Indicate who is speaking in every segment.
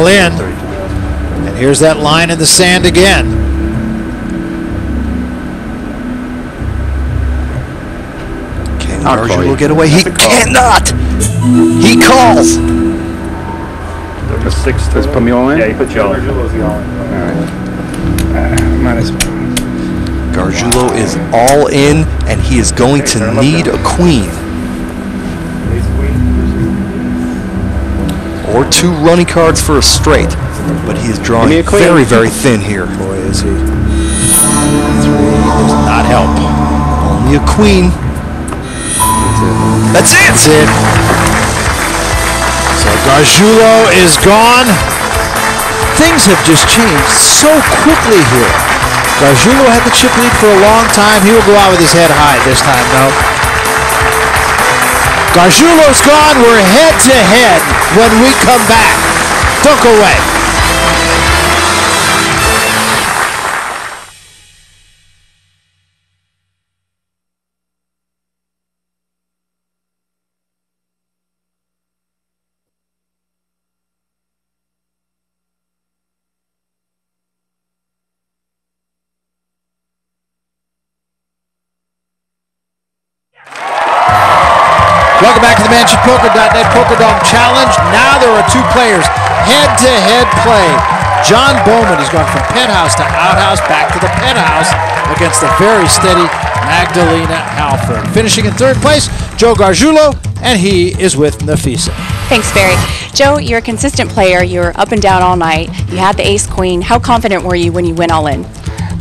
Speaker 1: all in. And here's that line in the sand again.
Speaker 2: Can Gargiulo get away? He cannot! He calls!
Speaker 3: Does put me all in?
Speaker 4: Yeah, you put you all in.
Speaker 3: Might as well.
Speaker 2: Gargiulo is all in, and he is going to need a queen. Or 2 running cards for a straight. But he is drawing very, very thin here.
Speaker 1: Boy, is he. 3 does not help.
Speaker 2: Only a queen. That's it!
Speaker 1: That's it. So Gargiulo is gone. Things have just changed so quickly here. Gargiulo had the chip lead for a long time. He will go out with his head high this time, though. Gargiulo's gone. We're head to head when we come back. Don't go away. Welcome back to the MansionPoker.net PokerDome Challenge. Now there are 2 players, head-to-head play. John Bowman has gone from penthouse to outhouse, back to the penthouse against the very steady Magdalena Halford. Finishing in 3rd place, Joe Gargiulo, and he is with Nafisa.
Speaker 5: Thanks, Barry. Joe, you're a consistent player. You were up and down all night. You had the ace-queen. How confident were you when you went all in?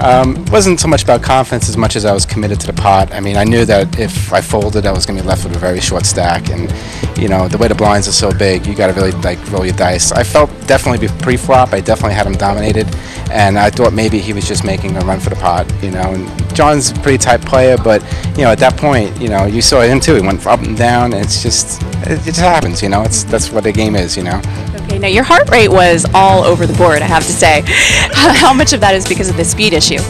Speaker 3: It wasn't so much about confidence as much as I was committed to the pot. I mean, I knew that if I folded, I was going to be left with a very short stack. And, you know, the way the blinds are so big, you got to really, roll your dice. I felt definitely pre-flop, I definitely had him dominated. And I thought maybe he was just making a run for the pot, you know. And John's a pretty tight player, but, you know, at that point, you know, you saw him too. He went up and down, and it just happens, you know. That's what the game is, you know.
Speaker 5: Okay, now your heart rate was all over the board, I have to say. How much of that is because of the speed issue?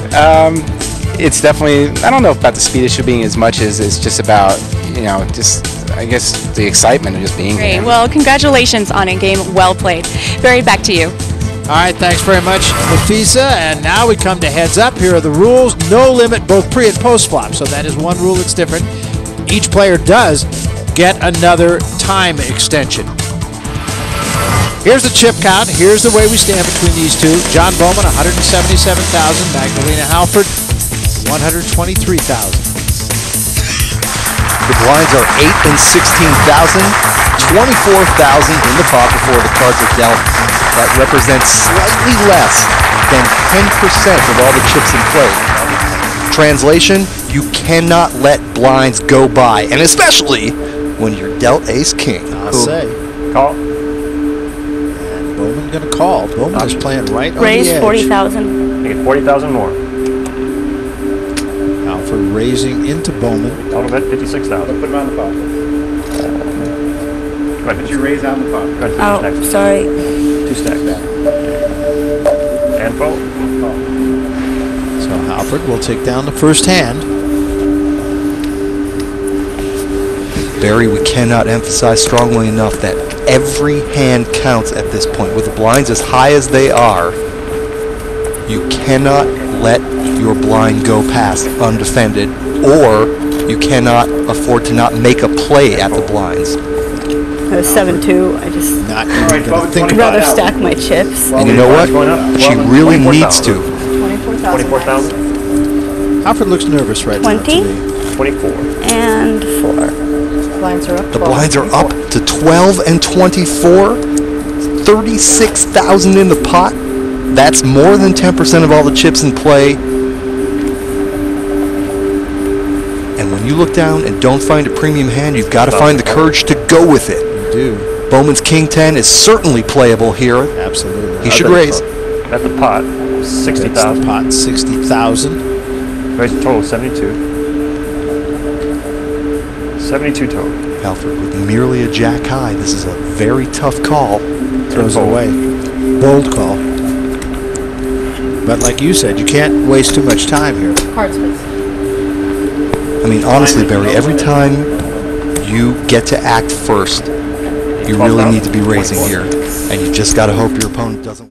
Speaker 3: It's definitely, I don't know about the speed issue being as much as it's just about, you know, just, I guess, the excitement of just being
Speaker 5: Great.
Speaker 3: here.
Speaker 5: Well, congratulations on a game well played. Barry, back to you.
Speaker 1: All right, thanks very much, Nafisa. And now we come to heads up. Here are the rules. No limit, both pre and post flop. So that is one rule that's different. Each player does get another time extension. Here's the chip count. Here's the way we stand between these two. John Bowman, 177,000. Magdalena Halford, 123,000.
Speaker 2: The blinds are 8 and 16,000, 24,000 in the pot before the cards are dealt. That represents slightly less than 10% of all the chips in play. Translation, you cannot let blinds go by, and especially when you're dealt ace-king.
Speaker 1: I'll say.
Speaker 4: Call.
Speaker 1: Bowman going to call. Bowman is playing right on the
Speaker 6: Raise
Speaker 1: edge.
Speaker 6: 40,000.
Speaker 4: You get 40,000 more.
Speaker 1: Halford raising into Bowman.
Speaker 4: Total bet 56,000.
Speaker 7: Put him on the pot.
Speaker 4: Go ahead.
Speaker 7: Put your raise on the pot.
Speaker 4: Go ahead,
Speaker 6: Oh,
Speaker 4: next.
Speaker 6: sorry.
Speaker 4: 2 stacks back. And fold.
Speaker 1: So Halford will take down the first hand.
Speaker 2: Barry, we cannot emphasize strongly enough that every hand counts at this point. With the blinds as high as they are, you cannot let your blind go past undefended, or you cannot afford to not make a play at the blinds.
Speaker 6: I was 7-2. I just
Speaker 1: Not even going to think
Speaker 6: I'd
Speaker 1: about
Speaker 6: rather
Speaker 1: it.
Speaker 6: stack my chips.
Speaker 2: And you know what? She really needs to.
Speaker 6: 24,000.
Speaker 4: 24,000.
Speaker 1: Halford looks nervous right now.
Speaker 6: 20.
Speaker 1: to me.
Speaker 4: 24.
Speaker 6: And 4. Blinds are up.
Speaker 2: The blinds are up to 12 and 24, 36,000 in the pot. That's more than 10% of all the chips in play. And when you look down and don't find a premium hand, you've got to find the courage to go with it.
Speaker 1: You do.
Speaker 2: Bowman's King 10 is certainly playable here.
Speaker 1: Absolutely.
Speaker 2: He should raise.
Speaker 4: At the pot,
Speaker 1: That's
Speaker 4: 60,000.
Speaker 1: the pot, 60,000.
Speaker 4: Raise the total 72. 72 total.
Speaker 2: Halford with merely a jack high. This is a very tough call.
Speaker 1: Throws it away. Bold call. But like you said, you can't waste too much time here.
Speaker 6: Cards, please.
Speaker 2: I mean, honestly, Barry, every time you get to act first, You really need to be raising here, and you just got to hope your opponent doesn't.